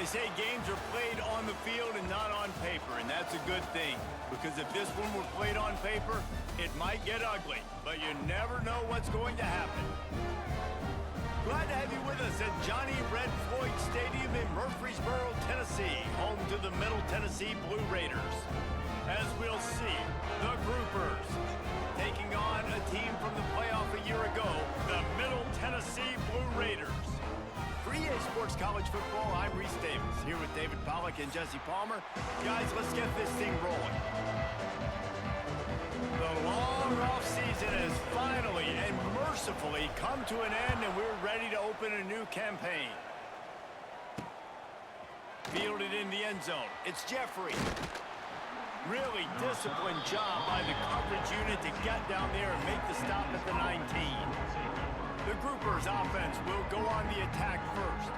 They say games are played on the field and not on paper, and that's a good thing. Because if this one were played on paper, it might get ugly, but you never know what's going to happen. Glad to have you with us at Johnny Red Floyd Stadium in Murfreesboro, Tennessee, home to the Middle Tennessee Blue Raiders. As we'll see, the Groupers taking on a team from the playoff a year ago, the Middle Tennessee Blue Raiders. For EA Sports College Football, I'm Reese Davis, here with David Pollack and Jesse Palmer. Guys, let's get this thing rolling. The long off-season has finally and mercifully come to an end, and we're ready to open a new campaign. Fielded in the end zone, it's Jeffrey. Really disciplined job by the coverage unit to get down there and make the stop at the 19. The Groupers offense will go on the attack first.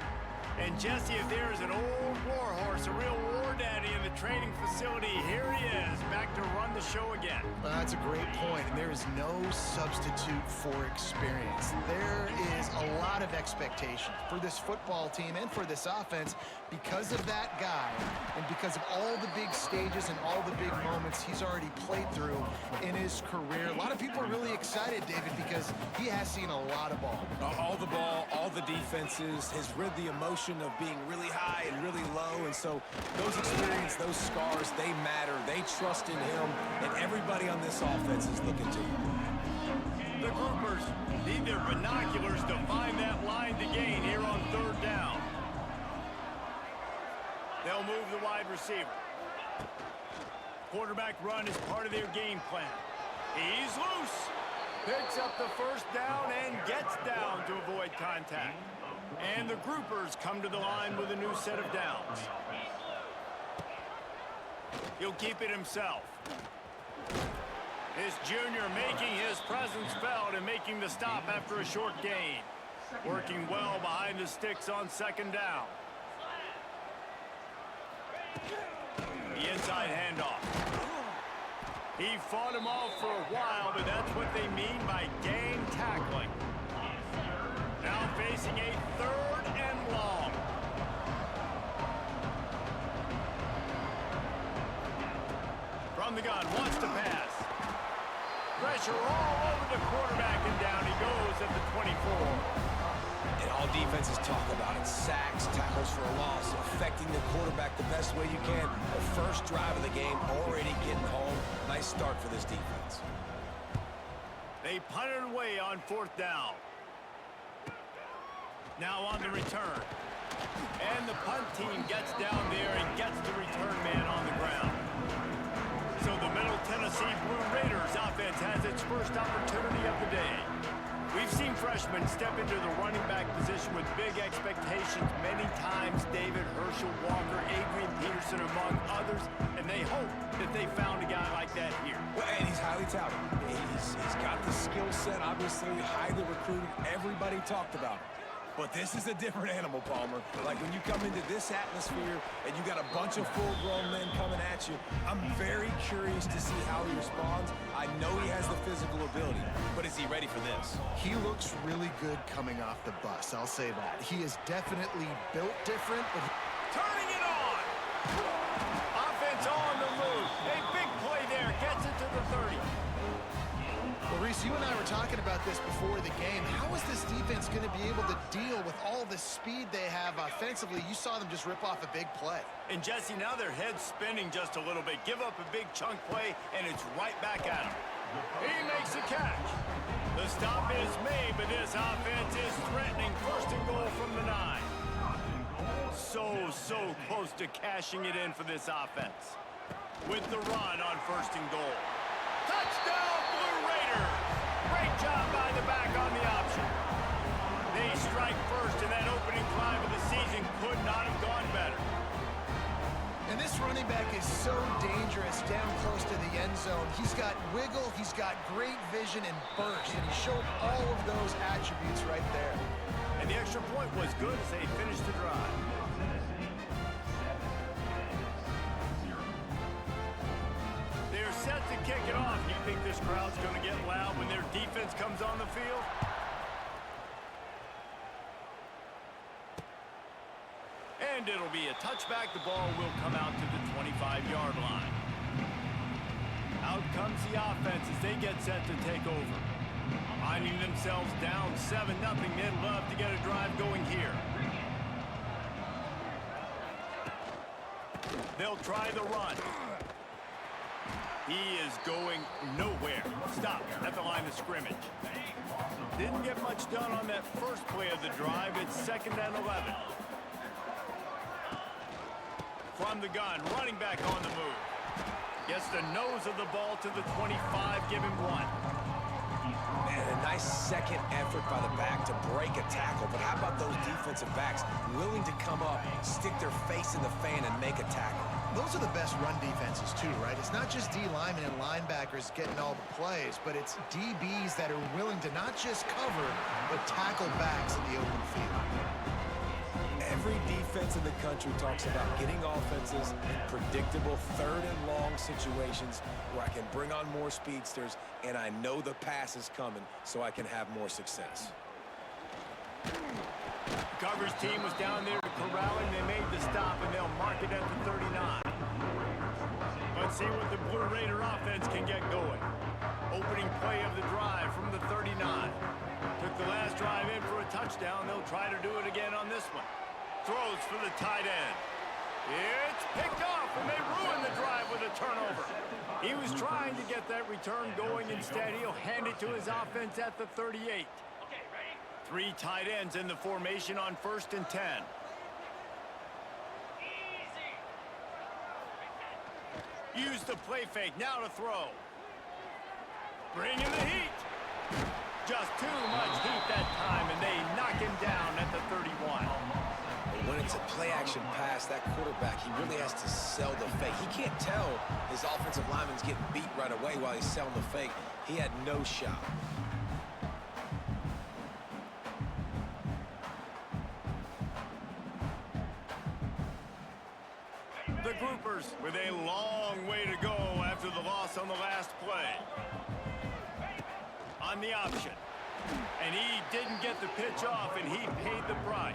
And Jesse, if there is an old war horse, a real war daddy in the training facility, here he is, back to run the show again. Well, that's a great point, and there is no substitute for experience. There is a lot of expectation for this football team and for this offense because of that guy and because of all the big stages and all the big moments he's already played through in his career. A lot of people are really excited, David, because he has seen a lot of ball. All the ball, all the defenses, has rid the emotion of being really high and really low, and so those experiences, those scars, they matter. They trust in him, and everybody on this offense is looking to him. The Groupers need their binoculars to find that line to gain here on third down. They'll move the wide receiver. Quarterback run is part of their game plan. He's loose. Picks up the first down and gets down to avoid contact. And the Groupers come to the line with a new set of downs. He'll keep it himself. This junior making his presence felt and making the stop after a short gain. Working well behind the sticks on second down. The inside handoff. He fought him off for a while, but that's what they mean by gang tackling. Now facing a third and long. From the gun, wants to pass. Pressure all over the quarterback, and down he goes at the 24. And all defenses talk about it. Sacks, tackles for a loss, affecting the quarterback the best way you can. The first drive of the game, already getting home. Nice start for this defense. They punted away on fourth down. Now on the return. And the punt team gets down there and gets the return man on the ground. So the Middle Tennessee Blue Raiders offense has its first opportunity of the day. We've seen freshmen step into the running back position with big expectations many times. David, Herschel, Walker, Adrian Peterson, among others. And they hope that they found a guy like that here. Well, and he's highly touted. He's got the skill set, obviously, highly recruited. Everybody talked about him. But this is a different animal, Palmer. Like when you come into this atmosphere and you got a bunch of full-grown men coming at you, I'm very curious to see how he responds. I know he has the physical ability, but is he ready for this? He looks really good coming off the bus, I'll say that. He is definitely built different, but turning it on! Offense on the move. A big play there. Gets it to the 30. well, Reese, you and I were talking about this before the game. How is this defense going to be able to deal with all the speed they have offensively? You saw them just rip off a big play. And Jesse, now their head's spinning just a little bit. Give up a big chunk play, and it's right back at him. He makes the catch. The stop is made, but this offense is threatening. First and goal from the 9. So close to cashing it in for this offense. With the run on first and goal. Touchdown, Blue Raiders! Great job by the back on the option. They strike first, and that opening drive of the season could not have gone better. And this running back is so dangerous down close to the end zone. He's got wiggle, he's got great vision and burst, and he showed all of those attributes right there. And the extra point was good as they finished the drive. They're set to kick it off. You think this crowd's going to get loud when their defense comes on the field? And And it'll be a touchback. The ball will come out to the 25-yard line. Out comes the offense as they get set to take over. Finding themselves down 7-0. They'd love to get a drive going here. They'll try the run. He is going nowhere. Stop at the line of scrimmage. Didn't get much done on that first play of the drive. It's 2nd and 11. From the gun, running back on the move. Gets the nose of the ball to the 25, give him 1. Man, a nice second effort by the back to break a tackle. But how about those defensive backs willing to come up, stick their face in the fan, and make a tackle? Those are the best run defenses, too, right? It's not just D linemen and linebackers getting all the plays, but it's DBs that are willing to not just cover, but tackle backs in the open field. Every defense in the country talks about getting offenses in predictable 3rd and long situations where I can bring on more speedsters and I know the pass is coming so I can have more success. Coverage team was down there to corral him. They made the stop, and they'll mark it at the 39. Let's see what the Blue Raider offense can get going. Opening play of the drive from the 39. Took the last drive in for a touchdown. They'll try to do it again on this one. Throws for the tight end. It's picked off, and they ruin the drive with a turnover. He was trying to get that return going. Instead, he'll hand it to his offense at the 38. 3 tight ends in the formation on 1st and 10. Use the play fake, now to throw. Bring in the heat. Just too much heat that time, and they knock him down at the 31. When it's a play-action pass, that quarterback, he really has to sell the fake. He can't tell his offensive lineman's getting beat right away while he's selling the fake. He had no shot. The Groupers with a long way to go after the loss on the last play. On the option. And he didn't get the pitch off, and he paid the price.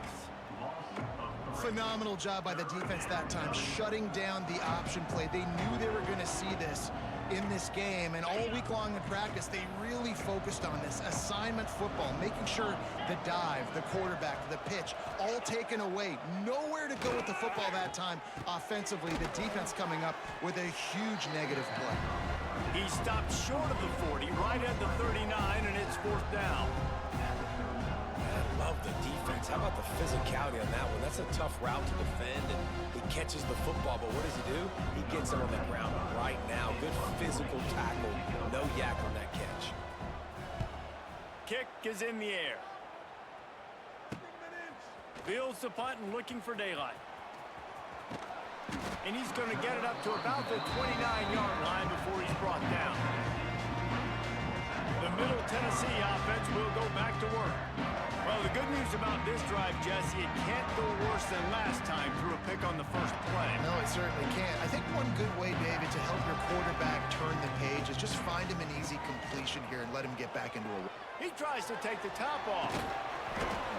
Phenomenal job by the defense that time, shutting down the option play. They knew they were going to see this in this game, and all week long in practice, they really focused on this assignment football, making sure the dive, the quarterback, the pitch, all taken away. Nowhere to go with the football that time offensively. The defense coming up with a huge negative play. He stopped short of the 40, right at the 39, and it's 4th down. I love the defense. How about the physicality on that one? That's a tough route to defend, and he catches the football, but what does he do? He gets him on the ground right now. Good physical tackle. No yak on that catch. Kick is in the air. Fields the punt and looking for daylight. And he's going to get it up to about the 29-yard line before he's brought down. The Middle Tennessee offense will go back to work. Well, the good news about this drive, Jesse, it can't go worse than last time through a pick on the first play. No, it certainly can't. I think one good way, David, to help your quarterback turn the page is just find him an easy completion here and let him get back into a... He tries to take the top off.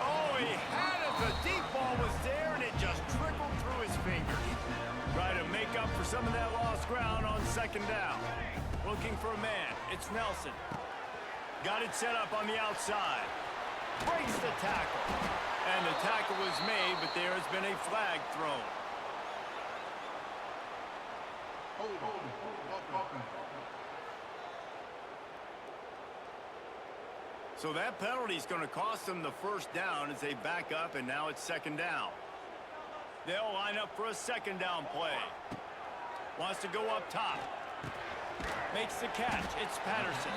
Oh, he had it. The deep ball was there, and it just trickled through his fingers. Try to make up for some of that lost ground on 2nd down. Looking for a man. It's Nelson. Got it set up on the outside. Breaks the tackle. And the tackle was made, but there has been a flag thrown. So that penalty is going to cost them the 1st down as they back up, and now it's 2nd down. They'll line up for a 2nd down play. Wants to go up top. Makes the catch. It's Patterson.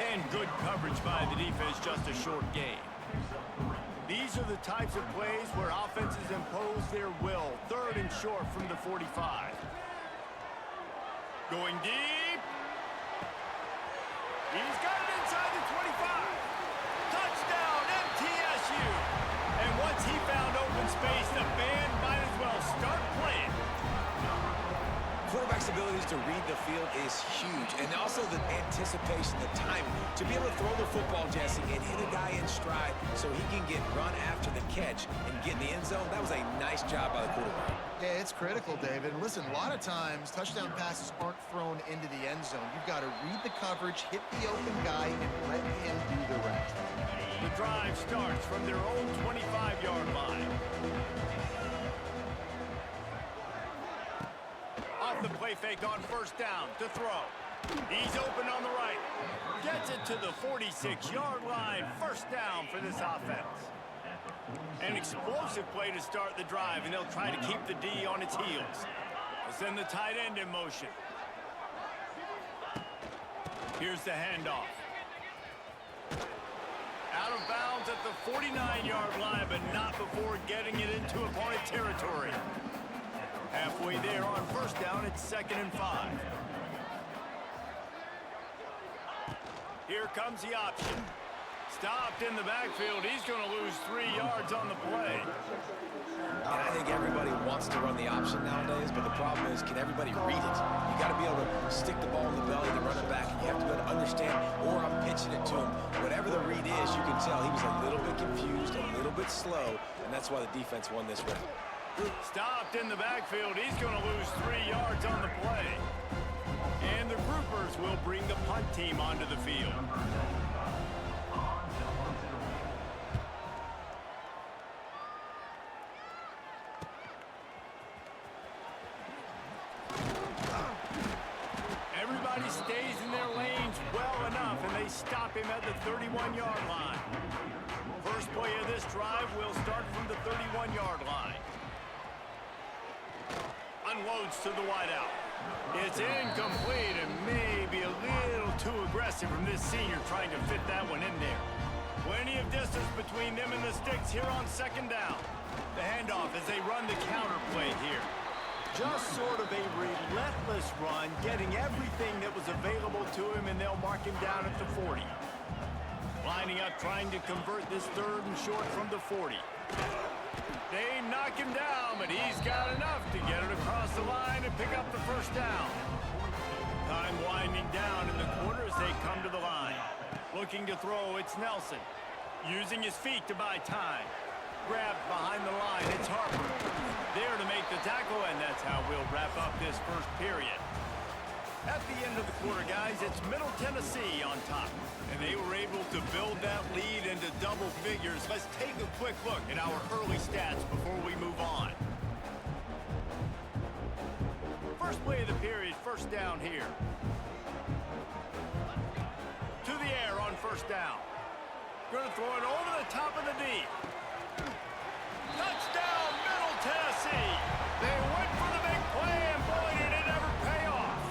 And good coverage by the defense, just a short gain. These are the types of plays where offenses impose their will. 3rd and short from the 45. Going deep. He's got it inside the 25. Touchdown, MTSU. And once he found open space, the band might as well start playing. Quarterback's ability abilities to read the field is huge. And also the anticipation, the timing. To be able to throw the football, Jesse, and hit a guy in stride so he can get run after the catch and get in the end zone, that was a nice job by the quarterback. Yeah, it's critical, David. Listen, a lot of times touchdown passes aren't thrown into the end zone. You've got to read the coverage, hit the open guy, and let him do the rest. The drive starts from their own 25-yard line. Off the play fake on first down to throw. He's open on the right. Gets it to the 46-yard line. First down for this offense. An explosive play to start the drive, and they'll try to keep the D on its heels. They'll send the tight end in motion. Here's the handoff. Out of bounds at the 49-yard line, but not before getting it into opponent territory. Halfway there on first down, it's 2nd and 5. Here comes the option. Stopped in the backfield. He's going to lose 3 yards on the play. And I think everybody wants to run the option nowadays, but the problem is, can everybody read it? You got to be able to stick the ball in the belly of the running back, and you have to be able to understand, or I'm pitching it to him. Whatever the read is, you can tell he was a little bit confused, a little bit slow, and that's why the defense won this round. Stopped in the backfield. He's going to lose 3 yards on the play. And the groupers will bring the punt team onto the field. Everybody stays in their lanes well enough, and they stop him at the 31-yard line. First play of this drive will start from the 31-yard line. Unloads to the wideout. It's incomplete and maybe a little too aggressive from this senior trying to fit that one in there. Plenty of distance between them and the sticks here on 2nd down. The handoff as they run the counter play here. Just sort of a relentless run, getting everything that was available to him, and they'll mark him down at the 40. Lining up, trying to convert this 3rd and short from the 40. They knock him down, but he's got enough to get it across the line and pick up the first down. Time winding down in the corner as they come to the line. Looking to throw, it's Nelson. Using his feet to buy time. Grabbed behind the line, it's Harper. There to make the tackle, and that's how we'll wrap up this first period. At the end of the quarter, guys, it's Middle Tennessee on top. And they were able to build that lead into double figures. Let's take a quick look at our early stats before we move on. First play of the period, first down here. To the air on first down. Going to throw it over the top of the D. Touchdown, Middle Tennessee. They went for the big play, and boy, did it ever pay off.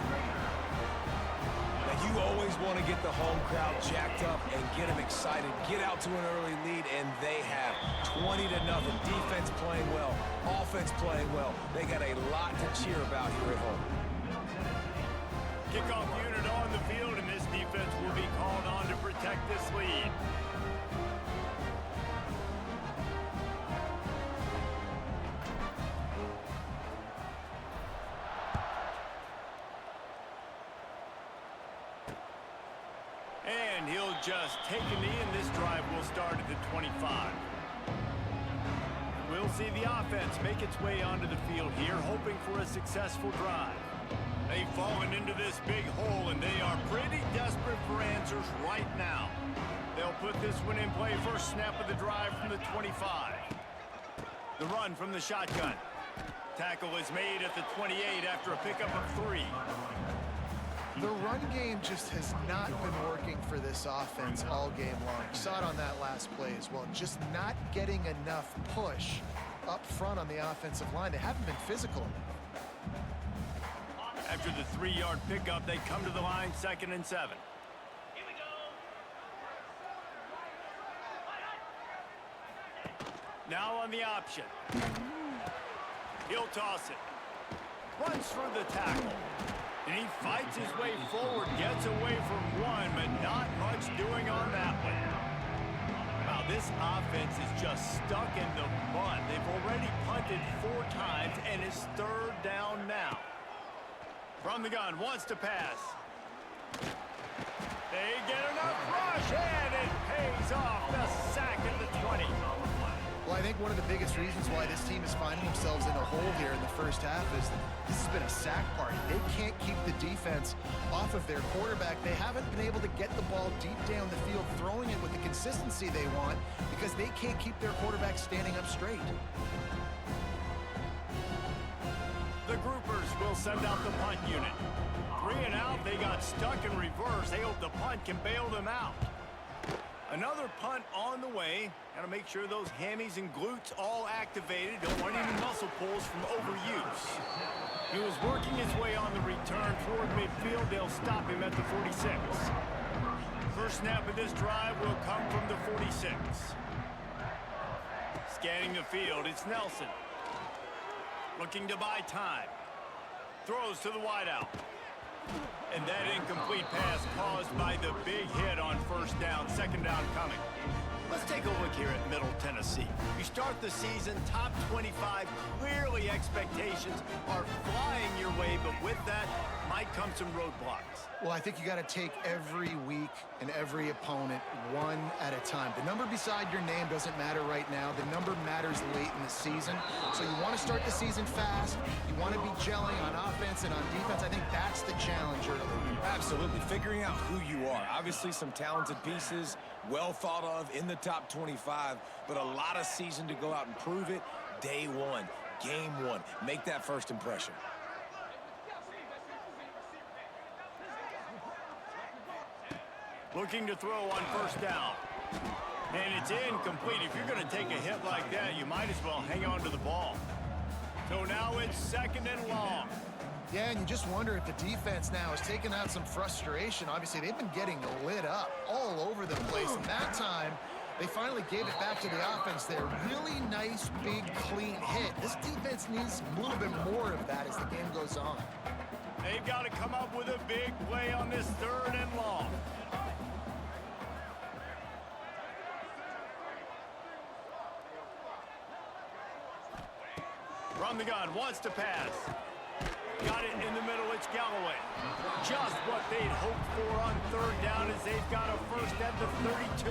Now, you always want to get the home crowd jacked up and get them excited. Get out to an early lead, and they have 20-0. Defense playing well, offense playing well. They got a lot to cheer about here at home. Kickoff unit on the field, and this defense will be called on to protect this lead. And he'll just take a knee, and this drive will start at the 25. We'll see the offense make its way onto the field here, hoping for a successful drive. They've fallen into this big hole, and they are pretty desperate for answers right now. They'll put this one in play, first snap of the drive from the 25. The run from the shotgun. Tackle is made at the 28 after a pickup of 3. The run game just has not been working for this offense all game long. You saw it on that last play as well. Just not getting enough push up front on the offensive line. They haven't been physical enough. After the 3-yard pickup, they come to the line, 2nd and 7. Here we go. Now on the option. He'll toss it. Runs through the tackle. And he fights his way forward, gets away from one, but not much doing on that one. Wow, this offense is just stuck in the mud. They've already punted 4 times, and it's 3rd down now. From the gun, wants to pass. They get enough rush, and it pays off. The sack at the 20. Well, I think one of the biggest reasons why this team is finding themselves in a hole here in the first half is that this has been a sack party. They can't keep the defense off of their quarterback. They haven't been able to get the ball deep down the field, throwing it with the consistency they want because they can't keep their quarterback standing up straight. The groupers will send out the punt unit. 3 and out, they got stuck in reverse. They hope the punt can bail them out. Another punt on the way. Got to make sure those hammies and glutes all activated. Don't want any muscle pulls from overuse. He was working his way on the return toward midfield. They'll stop him at the 46. First snap of this drive will come from the 46. Scanning the field, it's Nelson. Looking to buy time. Throws to the wideout. And that incomplete pass caused by the big hit on first down. Second down coming. Let's take a look here at Middle Tennessee. You start the season top 25. Clearly expectations are flying your way, but with that might come some roadblocks. Well, I think you got to take every week and every opponent one at a time. The number beside your name doesn't matter right now. The number matters late in the season. So you want to start the season fast. You want to be gelling on offense and on defense. I think that's the challenge early. Absolutely. Figuring out who you are. Obviously some talented pieces, well thought of in the top 25, but a lot of season to go out and prove it. Day one, game one. Make that first impression. Looking to throw on first down. And it's incomplete. If you're going to take a hit like that, you might as well hang on to the ball. So now it's second and long. Yeah, and you just wonder if the defense now has taken out some frustration. Obviously, they've been getting lit up all over the place. And that time, they finally gave it back to the offense there. Really nice, big, clean hit. This defense needs a little bit more of that as the game goes on. They've got to come up with a big play on this third and long. From the gun, wants to pass. Got it in the middle, it's Galloway. Just what they'd hoped for on third down as they've got a first at the 32.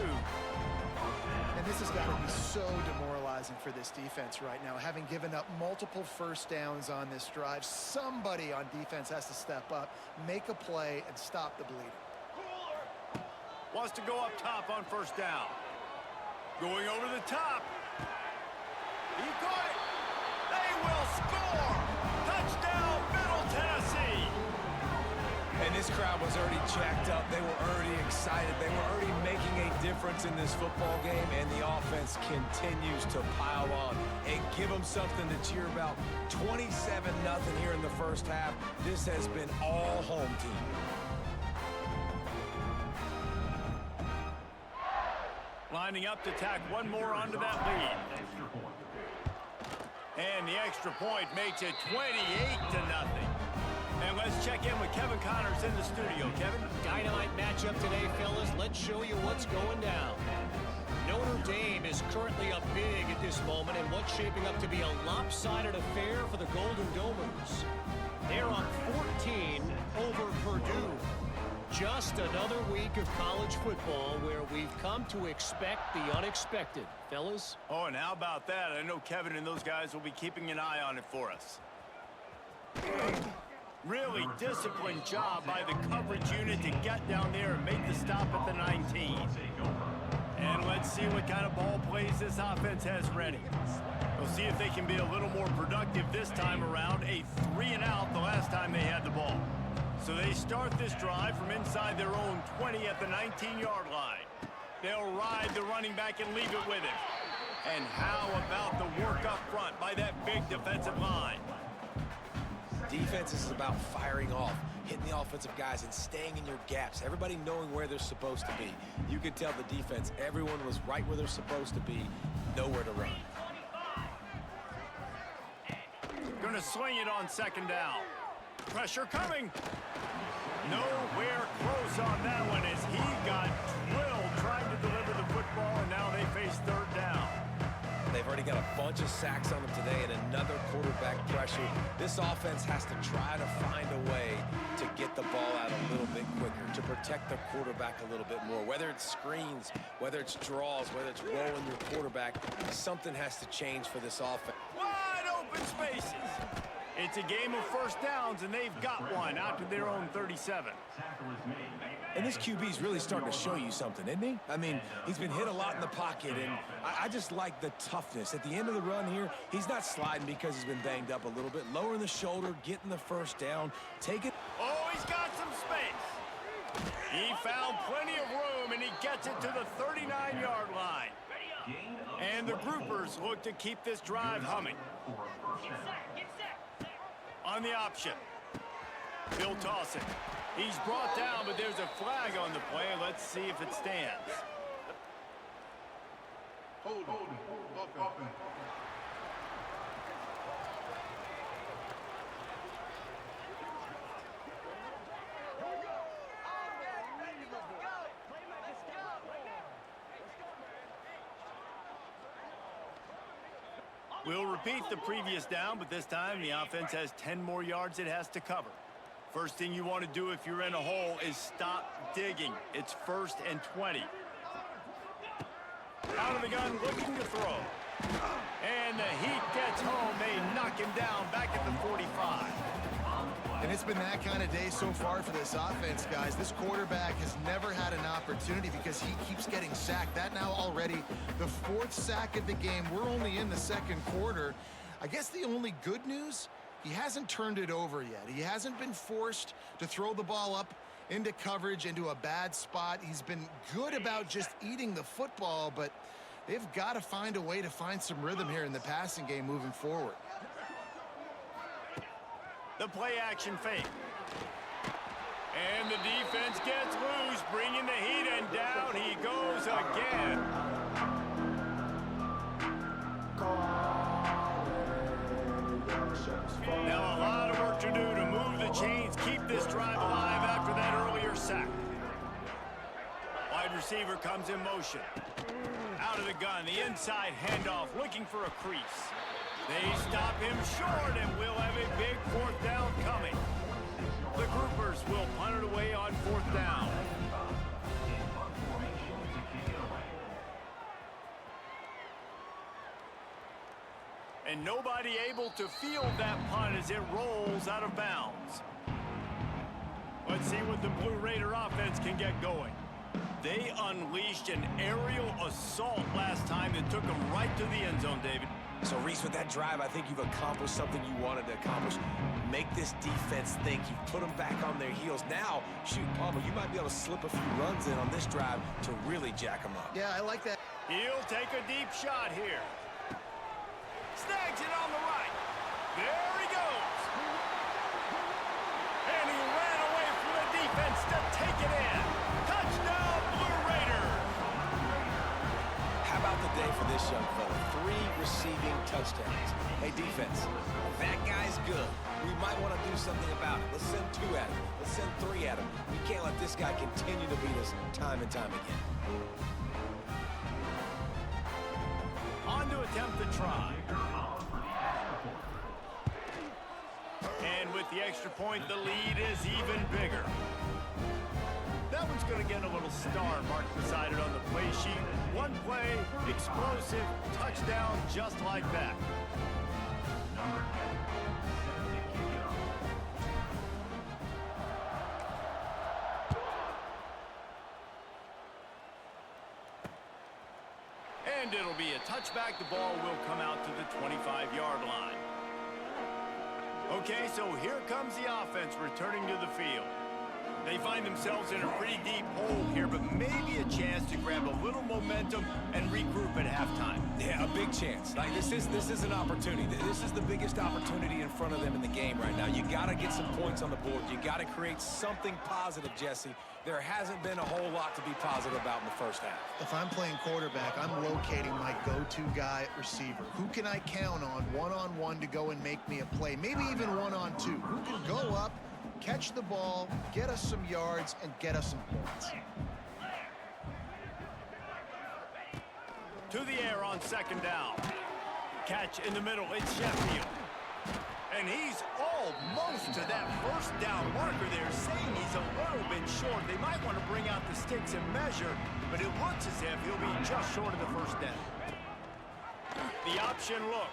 And this has got to be so demoralizing for this defense right now. Having given up multiple first downs on this drive, somebody on defense has to step up, make a play, and stop the bleeding. Wants to go up top on first down. Going over the top. He caught it. They will score! Touchdown, Middle Tennessee! And this crowd was already jacked up. They were already excited. They were already making a difference in this football game, and the offense continues to pile on and give them something to cheer about. 27-0 here in the first half. This has been all home team. Lining up to tack one more onto that lead. And the extra point makes it 28-0. And let's check in with Kevin Connors in the studio. Kevin? Dynamite matchup today, fellas. Let's show you what's going down. Notre Dame is currently up big at this moment in what's shaping up to be a lopsided affair for the Golden Domers. They're up 14 over Purdue. Just another week of college football where we've come to expect the unexpected, fellas. Oh, and how about that? I know Kevin and those guys will be keeping an eye on it for us. Really disciplined job by the coverage unit to get down there and make the stop at the 19. And let's see what kind of ball plays this offense has ready. We'll see if they can be a little more productive this time around. A 3-and-out the last time they had the ball. So they start this drive from inside their own 20 at the 19-yard line. They'll ride the running back and leave it with him. And how about the work up front by that big defensive line? Defense is about firing off, hitting the offensive guys and staying in your gaps. Everybody knowing where they're supposed to be. You could tell the defense, everyone was right where they're supposed to be, nowhere to run. Gonna swing it on second down. Pressure coming. Nowhere close on that one as he got drilled trying to deliver the football, and now they face third down. They've already got a bunch of sacks on them today and another quarterback pressure. This offense has to try to find a way to get the ball out a little bit quicker, to protect the quarterback a little bit more. Whether it's screens, whether it's draws, whether it's rolling your quarterback, something has to change for this offense. Wide open spaces. It's a game of first downs, and they've got one out to their own 37. And this QB's really starting to show you something, isn't he? I mean, he's been hit a lot in the pocket, and I just like the toughness. At the end of the run here, he's not sliding because he's been banged up a little bit. Lowering the shoulder, getting the first down, taking... Oh, he's got some space. He found plenty of room, and he gets it to the 39-yard line. And the groupers look to keep this drive humming. On the option. He'll toss it. He's brought down, but there's a flag on the play. Let's see if it stands. Hold on. We'll repeat the previous down, but this time the offense has 10 more yards it has to cover. First thing you want to do if you're in a hole is stop digging. It's 1st and 20. Out of the gun, looking to throw. And the Heat gets home. They knock him down back at the 45. And it's been that kind of day so far for this offense, guys. This quarterback has never had an opportunity because he keeps getting sacked. That now already the 4th sack of the game. We're only in the 2nd quarter. I guess the only good news, he hasn't turned it over yet. He hasn't been forced to throw the ball up into coverage, into a bad spot. He's been good about just eating the football, but they've got to find a way to find some rhythm here in the passing game moving forward. The play action fake. And the defense gets loose, bringing the Heat, and down he goes again. Now a lot of work to do to move the chains, keep this drive alive after that earlier sack. Wide receiver comes in motion. Out of the gun, the inside handoff, looking for a crease. They stop him short, and we'll have a big 4th down coming. The groupers will punt it away on 4th down. And nobody able to field that punt as it rolls out of bounds. Let's see what the Blue Raider offense can get going. They unleashed an aerial assault last time that took them right to the end zone, David. So, Reese, with that drive, I think you've accomplished something you wanted to accomplish. Make this defense think. You've put them back on their heels. Now, shoot, Palmer, you might be able to slip a few runs in on this drive to really jack them up. Yeah, I like that. He'll take a deep shot here. Snags it on the right. There he goes. And he ran away from the defense to take it in. Touchdown, Blue Raiders. How about the day for this young fella? 3 receiving touchdowns. Hey, defense, that guy's good. We might want to do something about it. Let's send 2 at him. Let's send 3 at him. We can't let this guy continue to beat us time and time again. On to attempt the try. And with the extra point, the lead is even bigger. That one's going to get a little star marked beside it on the play sheet. One play, explosive, touchdown, just like that. And it'll be a touchback. The ball will come out to the 25-yard line. Okay, so here comes the offense returning to the field. They find themselves in a pretty deep hole here, but maybe a chance to grab a little momentum and regroup at halftime. Yeah, a big chance. Like this is an opportunity. This is the biggest opportunity in front of them in the game right now. You got to get some points on the board. You got to create something positive, Jesse. There hasn't been a whole lot to be positive about in the first half. If I'm playing quarterback, I'm locating my go-to guy at receiver. Who can I count on one-on-one to go and make me a play? Maybe even one-on-two. Who can go up, catch the ball, get us some yards, and get us some points. To the air on 2nd down. Catch in the middle. It's Sheffield. And he's almost to that first down marker there, saying he's a little bit short. They might want to bring out the sticks and measure, but it looks as if he'll be just short of the first down. The option look.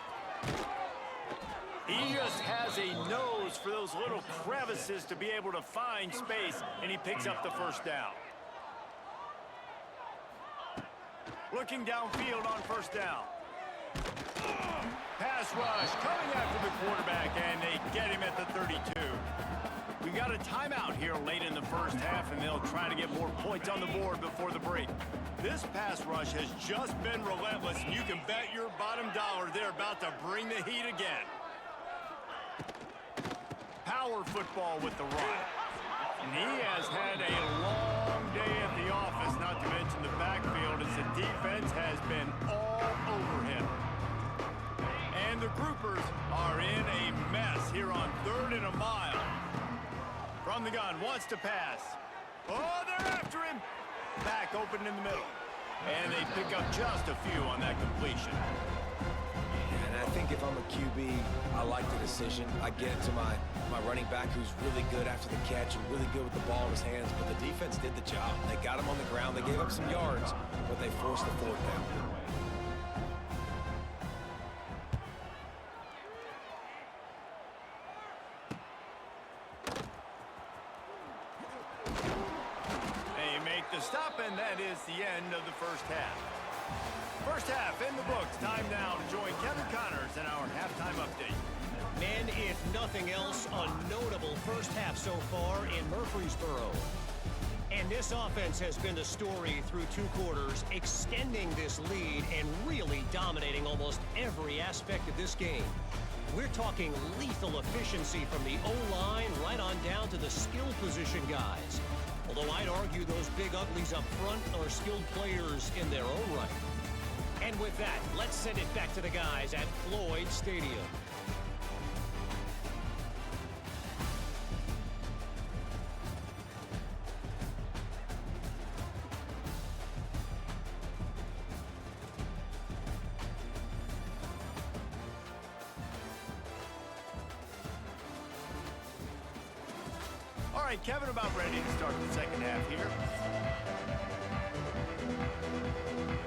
He just has a nose for those little crevices to be able to find space, and he picks up the first down. Looking downfield on first down. Pass rush coming after the quarterback, and they get him at the 32. We got a timeout here late in the first half, and they'll try to get more points on the board before the break. This pass rush has just been relentless, and you can bet your bottom dollar they're about to bring the heat again. Power football with the run. And he has had a long day at the office, not to mention the backfield, as the defense has been all over him. And the groupers are in a mess here on 3rd and a mile. From the gun, wants to pass. Oh, they're after him. Back open in the middle. And they pick up just a few on that completion. And I think if I'm a QB, I like the decision. I get it to my running back, who's really good after the catch and really good with the ball in his hands, but the defense did the job. They got him on the ground. They gave up some yards, but they forced the 4th down. They make the stop, and that is the end of the first half. First half in the books. Time now to join Kevin Connors in our halftime update. Men, if nothing else, a notable first half so far in Murfreesboro. And this offense has been the story through 2 quarters, extending this lead and really dominating almost every aspect of this game. We're talking lethal efficiency from the O-line right on down to the skill position guys. Although I'd argue those big uglies up front are skilled players in their own right. And with that, let's send it back to the guys at Floyd Stadium. All right, Kevin, about ready to start the second half here.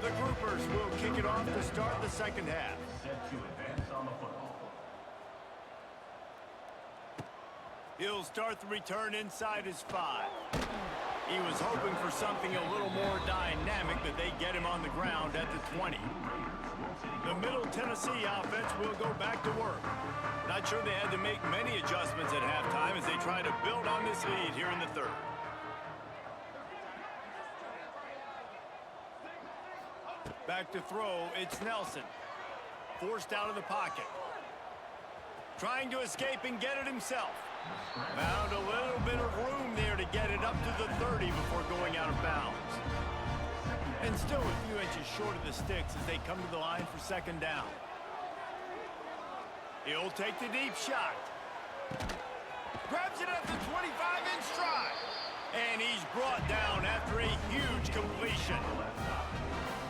The groupers will kick it off to start the second half. Set to advance on the football. He'll start the return inside his 5. He was hoping for something a little more dynamic, but they get him on the ground at the 20. The Middle Tennessee offense will go back to work. Not sure they had to make many adjustments at halftime as they try to build on this lead here in the 3rd. Back to throw, it's Nelson. Forced out of the pocket. Trying to escape and get it himself. Found a little bit of room there to get it up to the 30 before going out of bounds. And still a few inches short of the sticks as they come to the line for second down. He'll take the deep shot. Grabs it at the 25 in stride. And he's brought down after a huge completion.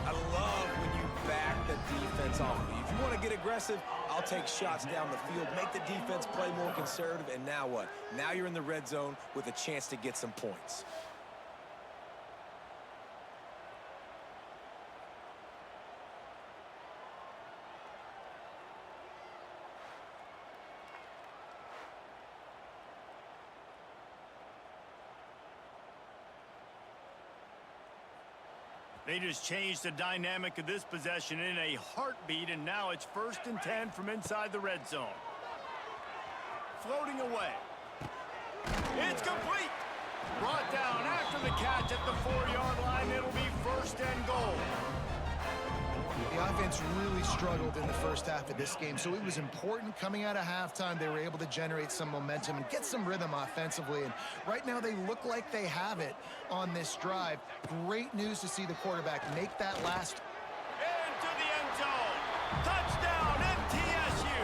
I love when you back the defense off of you. If you want to get aggressive, I'll take shots down the field, make the defense play more conservative, and now what? Now you're in the red zone with a chance to get some points. They just changed the dynamic of this possession in a heartbeat, and now it's 1st and 10 from inside the red zone. Floating away. It's complete. Brought down after the catch at the 4-yard line. It'll be 1st and goal. The offense really struggled in the first half of this game, so it was important coming out of halftime. They were able to generate some momentum and get some rhythm offensively, and right now they look like they have it on this drive. Great news to see the quarterback make that last. Into the end zone. Touchdown, MTSU.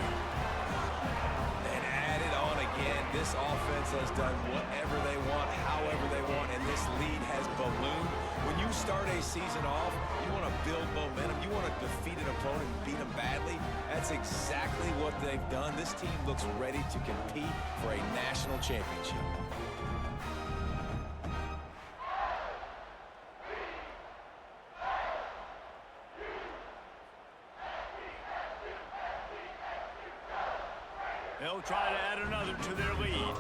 And add it on again. This offense has done whatever they want, however they want, and this lead has ballooned. When you start a season off, you want to build momentum. You want to defeat an opponent and beat them badly. That's exactly what they've done. This team looks ready to compete for a national championship. They'll try to add another to their lead.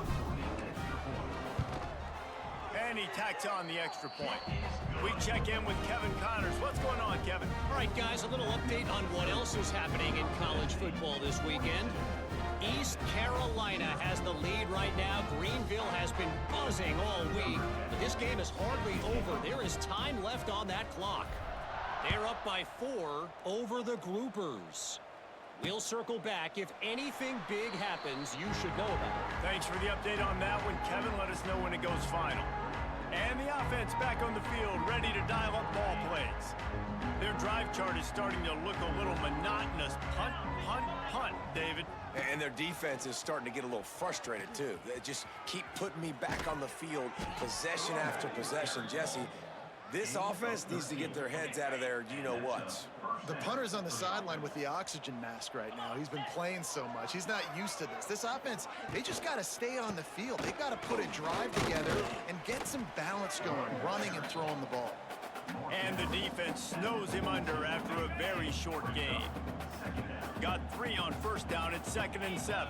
And he tacks on the extra point. We check in with Kevin Connors. What's going on, Kevin? All right, guys, a little update on what else is happening in college football this weekend. East Carolina has the lead right now. Greenville has been buzzing all week, but this game is hardly over. There is time left on that clock. They're up by 4 over the Groupers. We'll circle back. If anything big happens, you should know about it. Thanks for the update on that one, Kevin. Let us know when it goes final. And the offense back on the field, ready to dial up ball plays. Their drive chart is starting to look a little monotonous. Punt, punt, punt, David. And their defense is starting to get a little frustrated, too. They just keep putting me back on the field, possession after possession. Jesse, this offense needs to get their heads out of their you-know-whats. The punter's on the sideline with the oxygen mask right now. He's been playing so much. He's not used to this. This offense, they just got to stay on the field. They got to put a drive together and get some balance going, running and throwing the ball. And the defense snows him under after a very short game. Got 3 on first down at 2nd and 7.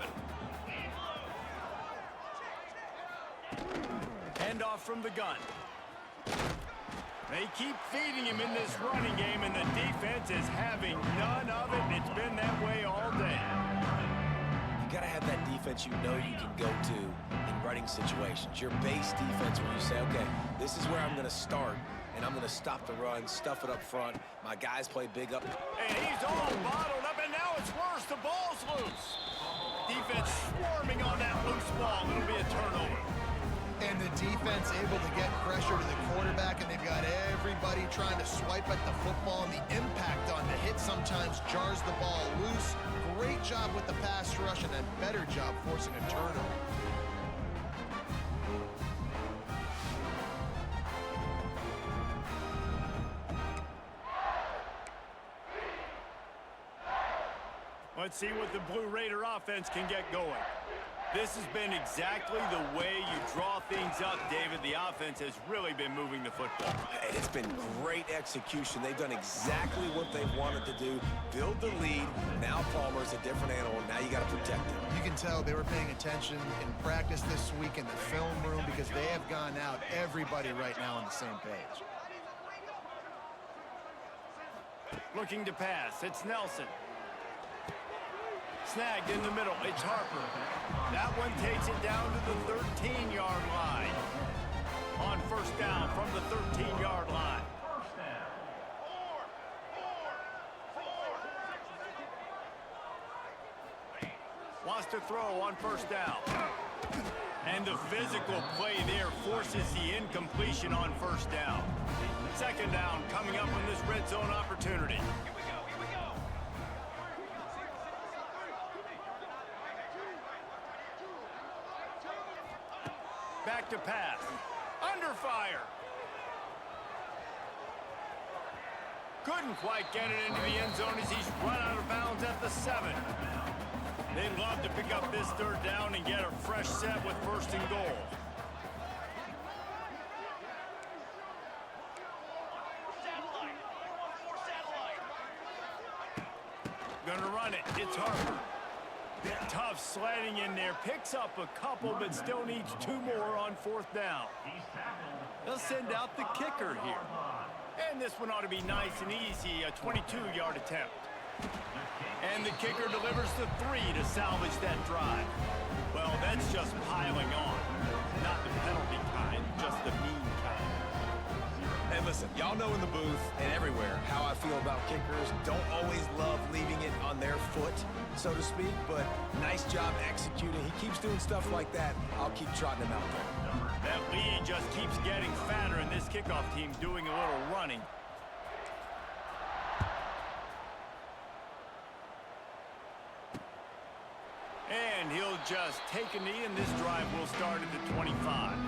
Hand off from the gun. They keep feeding him in this running game, and the defense is having none of it. It's been that way all day. You got to have that defense you know you can go to in running situations. Your base defense where you say, okay, this is where I'm going to start, and I'm going to stop the run, stuff it up front. My guys play big up. And he's all bottled up, and now it's worse. The ball's loose. Defense swarming on that loose ball. It'll be a turnover. And the defense able to get pressure to the quarterback, and they've got everybody trying to swipe at the football, and the impact on the hit sometimes jars the ball loose. Great job with the pass rush, and a better job forcing a turnover. Let's see what the Blue Raider offense can get going. This has been exactly the way you draw things up, David. The offense has really been moving the football. And it's been great execution. They've done exactly what they've wanted to do. Build the lead. Now Palmer's a different animal. Now you got to protect him. You can tell they were paying attention in practice this week in the film room because they have gone out, everybody right now on the same page. Looking to pass. It's Nelson. Snagged in the middle. It's Harper. That one takes it down to the 13-yard line. On first down from the 13-yard line. Wants to throw on first down. And the physical play there forces the incompletion on first down. Second down coming up in this red zone opportunity. Back to pass. Under fire. Couldn't quite get it into the end zone as he's run out of bounds at the 7. They'd love to pick up this third down and get a fresh set with first and goal. Gonna run it. It's Harper. Tough sliding in there. Picks up a couple, but still needs 2 more on fourth down. They'll send out the kicker here. And this one ought to be nice and easy, a 22-yard attempt. And the kicker delivers the 3 to salvage that drive. Well, that's just piling on. Not the penalty kind, just the mean kind. And listen, y'all know in the booth and everywhere how I feel about kickers. Don't always love leaving it on their foot, so to speak, but nice job executing. He keeps doing stuff like that. I'll keep trotting him out there. That lead just keeps getting fatter, and this kickoff team doing a little running. And And he'll just take a knee, and this drive will start at the 25.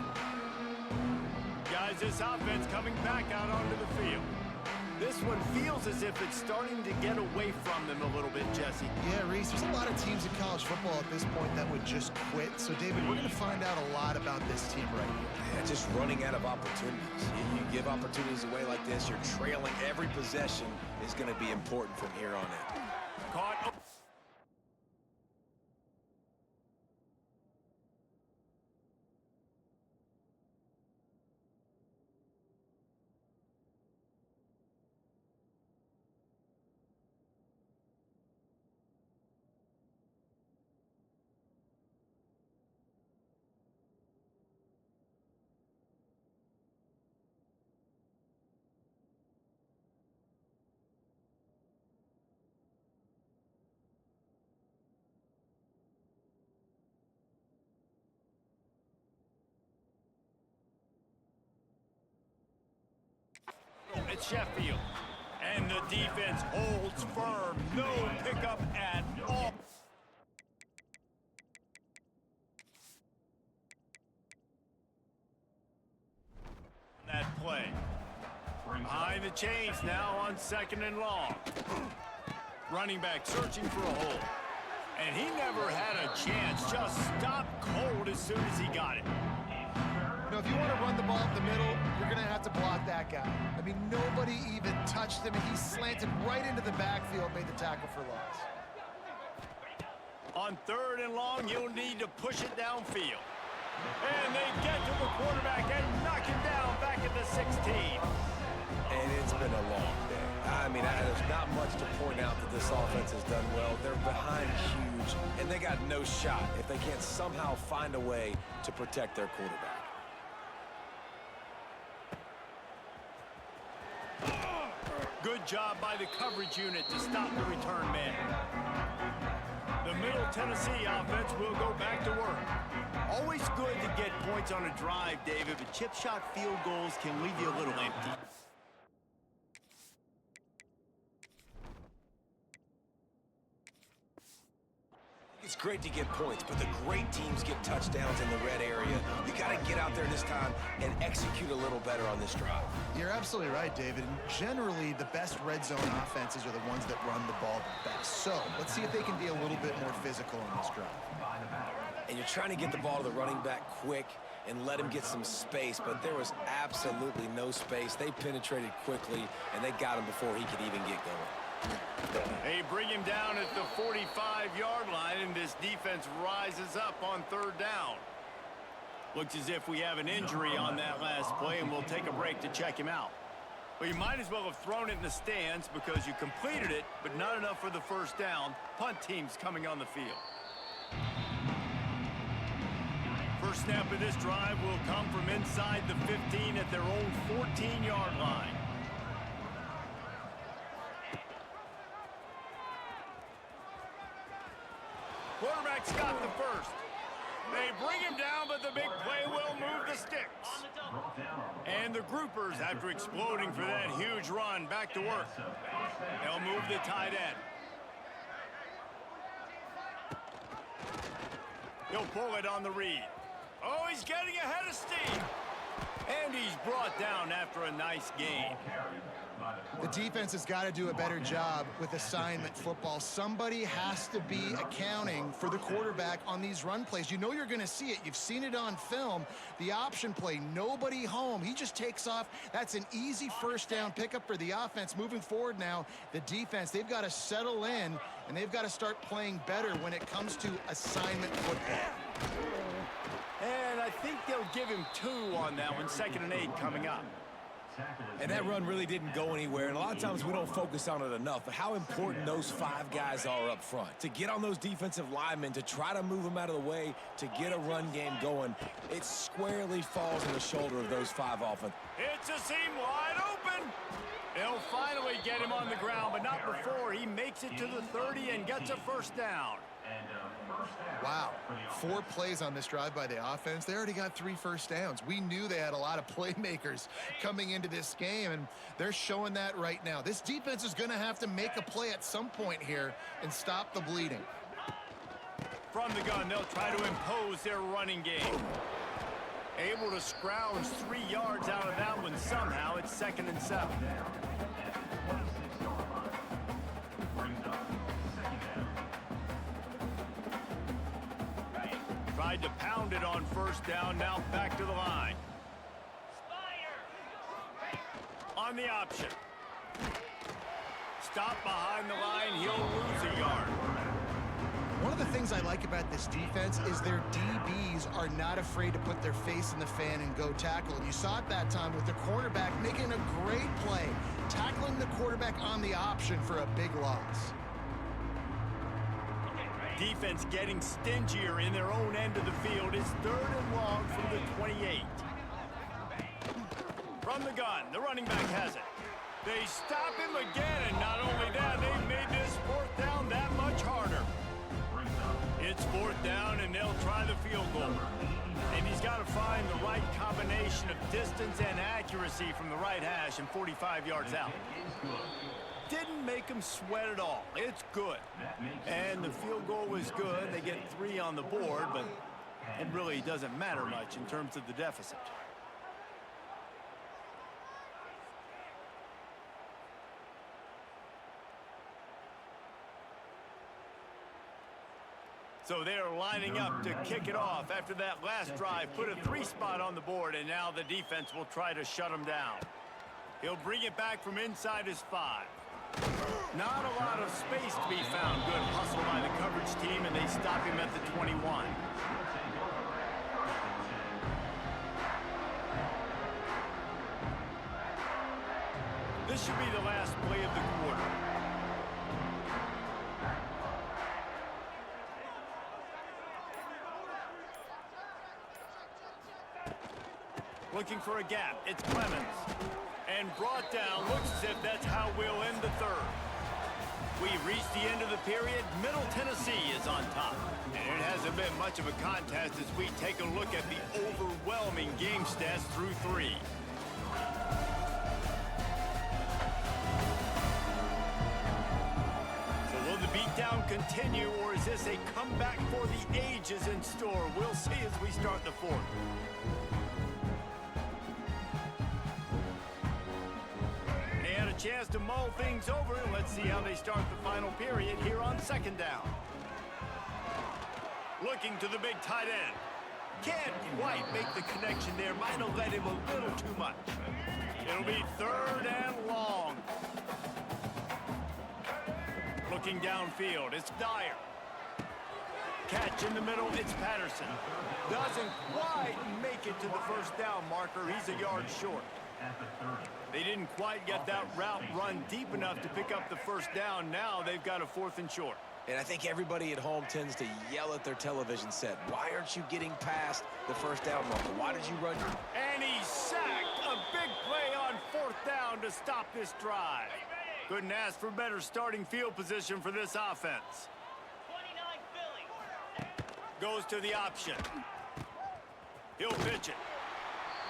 Guys, this offense coming back out onto the field. This one feels as if it's starting to get away from them a little bit, Jesse. Yeah, Reese, there's a lot of teams in college football at this point that would just quit. So, David, we're going to find out a lot about this team right here. Yeah, just running out of opportunities. You give opportunities away like this, you're trailing. Every possession is going to be important from here on in. Caught. It's Sheffield. And the defense holds firm. No pickup at all. That play. Behind the chains now on 2nd and long. Running back searching for a hole. And he never had a chance. Just stopped cold as soon as he got it. You know, if you want to run the ball up the middle, you're going to have to block that guy. I mean, nobody even touched him. He slanted right into the backfield, made the tackle for loss. On 3rd and long, you'll need to push it downfield. And they get to the quarterback and knock him down back at the 16. And it's been a long day. I mean, there's not much to point out that this offense has done well. They're behind huge, and they got no shot if they can't somehow find a way to protect their quarterback. Good job by the coverage unit to stop the return man. The Middle Tennessee offense will go back to work. Always good to get points on a drive, David, but chip shot field goals can leave you a little empty. It's great to get points, but the great teams get touchdowns in the red area. You got to get out there this time and execute a little better on this drive. You're absolutely right, David. And generally, the best red zone offenses are the ones that run the ball the best. So let's see if they can be a little bit more physical in this drive. And you're trying to get the ball to the running back quick and let him get some space, but there was absolutely no space. They penetrated quickly, and they got him before he could even get going. They bring him down at the 45-yard line, and this defense rises up on 3rd down. Looks as if we have an injury on that last play, and we'll take a break to check him out. Well, you might as well have thrown it in the stands because you completed it, but not enough for the 1st down. Punt team's coming on the field. First snap of this drive will come from inside the 15 at their own 14-yard line. Quarterback's got the first. They bring him down, but the big play will move the sticks. And the groupers, after exploding for that huge run, back to work. They'll move the tight end. He'll pull it on the read. Oh, he's getting ahead of steam. And he's brought down after a nice gain. The defense has got to do a better job with assignment football. Somebody has to be accounting for the quarterback on these run plays. You know you're going to see it. You've seen it on film. The option play, nobody home. He just takes off. That's an easy 1st down pickup for the offense. Moving forward now, the defense, they've got to settle in, and they've got to start playing better when it comes to assignment football. And I think they'll give him 2 on that one. 2nd and 8 coming up. And that run really didn't go anywhere, and a lot of times we don't focus on it enough, but how important those 5 guys are up front. To get on those defensive linemen, to try to move them out of the way, to get a run game going, it squarely falls on the shoulder of those 5 offense. It's a seam wide open. They'll finally get him on the ground, but not before he makes it to the 30 and gets a 1st down. Wow, 4 plays on this drive by the offense. They already got 3 first downs. We knew they had a lot of playmakers coming into this game, and they're showing that right now. This defense is going to have to make a play at some point here and stop the bleeding. From the gun, they'll try to impose their running game. Able to scrounge 3 yards out of that one somehow. It's 2nd and 7. Tried to pound it on 1st down, now back to the line. On the option. Stop behind the line, he'll lose a yard. One of the things I like about this defense is their DBs are not afraid to put their face in the fan and go tackle. And you saw it that time with the cornerback making a great play, tackling the quarterback on the option for a big loss. Defense getting stingier in their own end of the field. It's 3rd and long from the 28. From the gun, the running back has it. They stop him again, and not only that, they've made this 4th down that much harder. It's 4th down, and they'll try the field goal. And he's got to find the right combination of distance and accuracy from the right hash and 45 yards out. Didn't make him sweat at all. It's good. And the field goal was good. They get 3 on the board, but it really doesn't matter much in terms of the deficit. So they're lining up to kick it off after that last drive. Put a 3 spot on the board, and now the defense will try to shut him down. He'll bring it back from inside his 5. Not a lot of space to be found. Good hustle by the coverage team, and they stop him at the 21. This should be the last play of the quarter. Looking for a gap. It's Clemens. And brought down. Looks as if that's how we'll end the 3rd. We've reached the end of the period. Middle Tennessee is on top. And it hasn't been much of a contest as we take a look at the overwhelming game stats through 3. So will the beatdown continue, or is this a comeback for the ages in store? We'll see as we start the 4th. Chance to mull things over, and let's see how they start the final period here on 2nd down. Looking to the big tight end. Can't quite make the connection there. Might have led him a little too much. It'll be 3rd and long. Looking downfield, it's Dyer. Catch in the middle, it's Patterson. Doesn't quite make it to the 1st down marker. He's a yard short. They didn't quite get that route run deep enough to pick up the 1st down. Now they've got a 4th and short. And I think everybody at home tends to yell at their television set. Why aren't you getting past the 1st down marker? Why did you run? And he sacked. A big play on 4th down to stop this drive. Couldn't ask for better starting field position for this offense. 29 Philly. Goes to the option. He'll pitch it.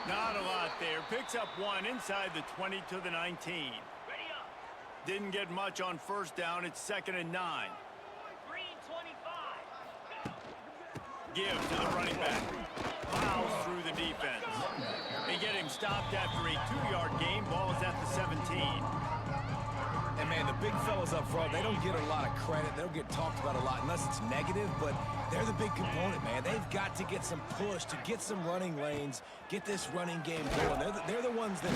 Not a lot there. Picks up 1 inside the 20 to the 19. Didn't get much on 1st down. It's 2nd and 9. Green 25. Give to the running back. Plows through the defense. They get him stopped after a 2-yard gain. Ball is at the 17. And, man, the big fellas up front, they don't get a lot of credit. They don't get talked about a lot unless it's negative, but they're the big component, man. They've got to get some push, to get some running lanes, get this running game going. They're the ones that...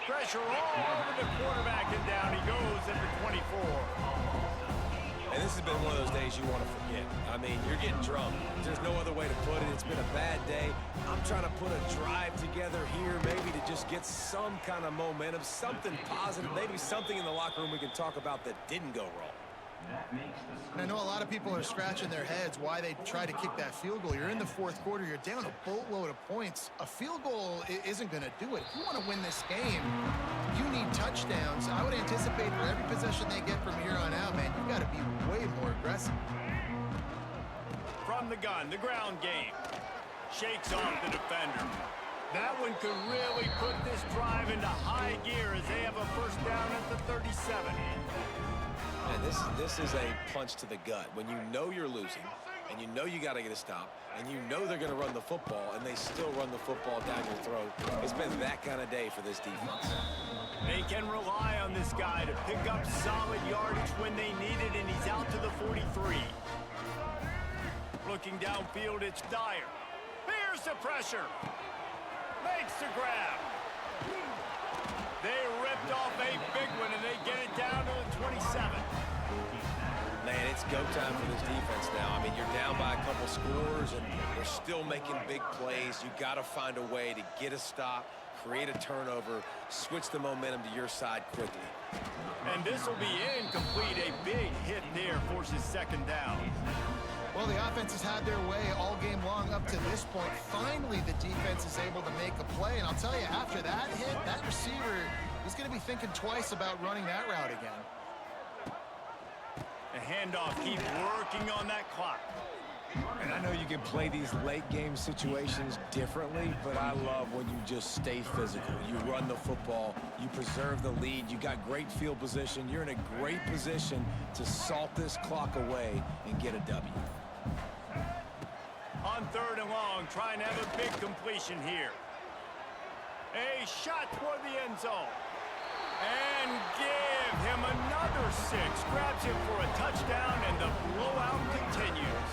Pressure all over the quarterback, and down he goes at the 24. And this has been one of those days you want to forget. I mean, you're getting drunk. There's no other way to put it. It's been a bad day. I'm trying to put a drive together here, maybe to just get some kind of momentum, something positive, maybe something in the locker room we can talk about that didn't go wrong. I know a lot of people are scratching their heads why they try to kick that field goal. You're in the 4th quarter. You're down a boatload of points. A field goal isn't going to do it. If you want to win this game, you need touchdowns. I would anticipate for every possession they get from here on out, man, you've got to be way more aggressive. From the gun, the ground game. Shakes off the defender. That one could really put this drive into high gear as they have a 1st down at the 37. And this is a punch to the gut. When you know you're losing and you know you got to get a stop, and you know they're going to run the football, and they still run the football down your throat. It's been that kind of day for this defense. They can rely on this guy to pick up solid yardage when they need it, and he's out to the 43. Looking downfield, it's Dyer. Here's the pressure. Makes the grab. They ripped off a big one, and they get it down to the 27. Man, it's go time for this defense now. I mean, you're down by a couple scores, and they're still making big plays. You got to find a way to get a stop, create a turnover, switch the momentum to your side quickly. And this will be incomplete. A big hit there forces second down. Well, the offense has had their way all game long up to this point. Finally, the defense is able to make a play. And I'll tell you, after that hit, that receiver is going to be thinking twice about running that route again. The handoff, keep working on that clock. And I know you can play these late game situations differently, but I love when you just stay physical. You run the football, you preserve the lead, you got great field position, you're in a great position to salt this clock away and get a W. On third and long, trying to have a big completion here. A shot toward the end zone. And give him another 6. Grabs him for a touchdown, and the blowout continues.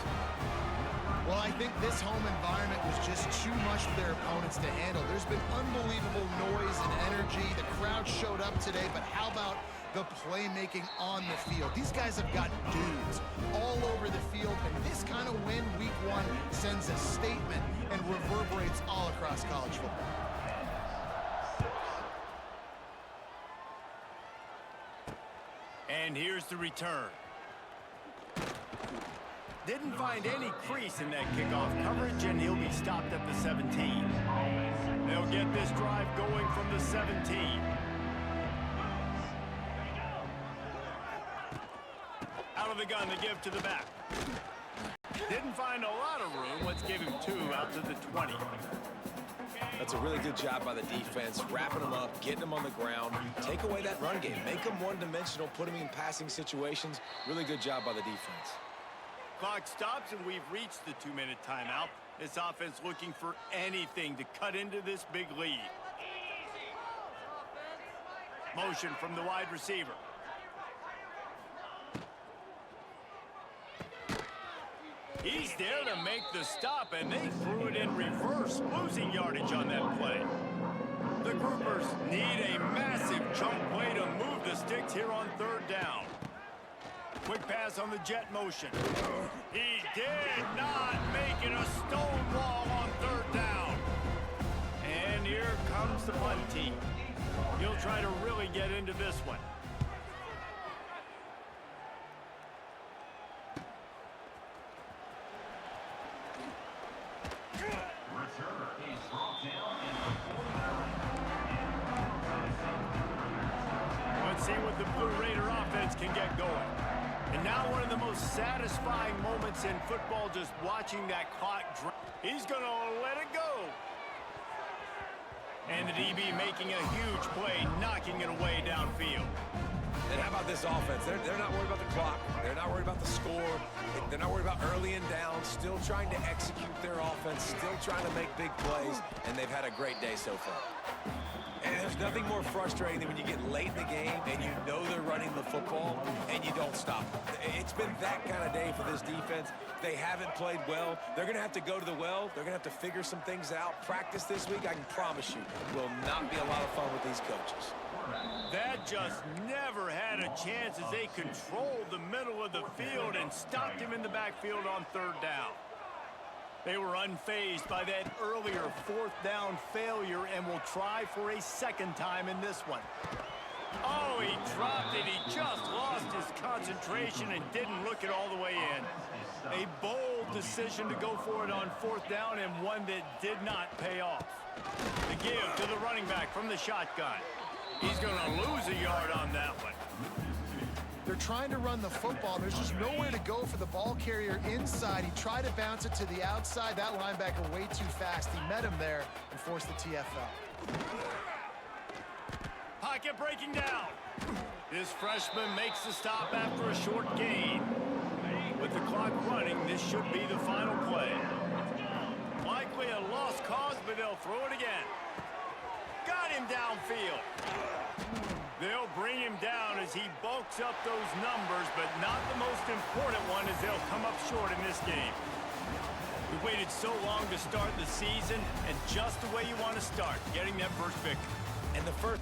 Well, I think this home environment was just too much for their opponents to handle. There's been unbelievable noise and energy. The crowd showed up today, but how about the playmaking on the field? These guys have got dudes all over the field, and this kind of win week 1 sends a statement and reverberates all across college football. And here's the return. Didn't find any crease in that kickoff coverage, and he'll be stopped at the 17. They'll get this drive going from the 17. Out of the gun, they give to the back. Didn't find a lot of room. Let's give him 2 out to the 20. That's a really good job by the defense, wrapping them up, getting them on the ground. Take away that run game. Make them one-dimensional, put them in passing situations. Really good job by the defense. Clock stops, and we've reached the 2-minute timeout. This offense looking for anything to cut into this big lead. Motion from the wide receiver. He's there to make the stop, and they threw it in reverse, losing yardage on that play. The Groupers need a massive chunk play to move the sticks here on third down. Quick pass on the jet motion. He did not make it a stone wall on third down. And here comes the punt team. He'll try to really get into this one. Let's see what the Blue Raider offense can get going. And now one of the most satisfying moments in football, just watching that clock drop. He's going to let it go. And the DB making a huge play, knocking it away downfield. And how about this offense? They're not worried about the clock. They're not worried about the score. They're not worried about early and down. Still trying to execute their offense. Still trying to make big plays. And they've had a great day so far. And there's nothing more frustrating than when you get late in the game and you know they're running the football and you don't stop. It's been that kind of day for this defense. They haven't played well. They're going to have to go to the well. They're going to have to figure some things out. Practice this week, I can promise you, will not be a lot of fun with these coaches. That just never had a chance as they controlled the middle of the field and stopped him in the backfield on third down. They were unfazed by that earlier fourth down failure and will try for a second time in this one. Oh, he dropped it. He just lost his concentration and didn't look it all the way in. A bold decision to go for it on fourth down, and one that did not pay off. The give to the running back from the shotgun. He's going to lose a yard on that one. They're trying to run the football. There's just nowhere to go for the ball carrier inside. He tried to bounce it to the outside. That linebacker way too fast. He met him there and forced the TFL. Pocket breaking down. This freshman makes the stop after a short gain. With the clock running, this should be the final play. Likely a lost cause, but they'll throw it again. Got him downfield. They'll bring him down as he bulks up those numbers, but not the most important one as they'll come up short in this game. We waited so long to start the season, and just the way you want to start, getting that first victory. And the first...